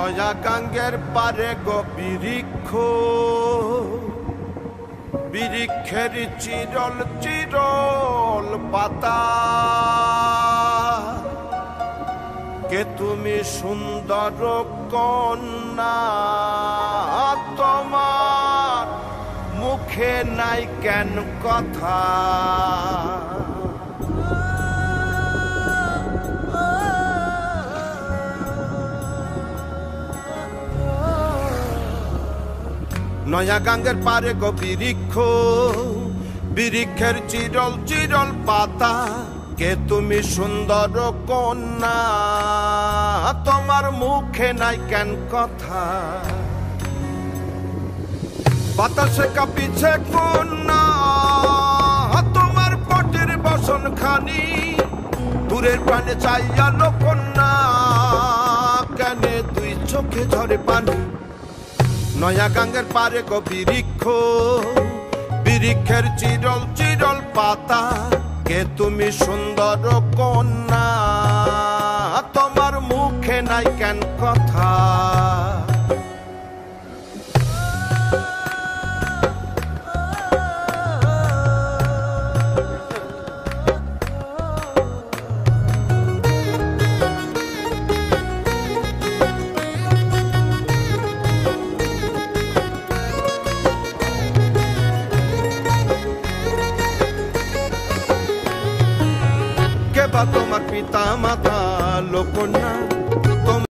নয়া গাঙ্গের পারে গো বৃক্ষ, বৃক্ষের চিরল চিরল পাতা, কে তুমি সুন্দর কন্যা, তোমার মুখে নাই কেন কথা। নয়া গাঙ্গের পারে গো বৃক্ষ, বৃক্ষের চিরল চিরল পাতা, কে তুমি সুন্দর কন্যা, তোমার মুখে নাই কেন কথা। বাতাসে কাঁপিছে কন্যা, তোমার পটের বসন খানি, দূরের প্রাণে চাইয়ালো কন্যা, কেন দুই চোখে ঝরে পানি। নয়া গাঙ্গের পারে গো বৃক্ষ, বৃক্ষের চিরল চিরল পাতা, কে তুমি সুন্দর কন্যা, তোমার মুখে নাই কেন কথা। তোমার পিতা মাতা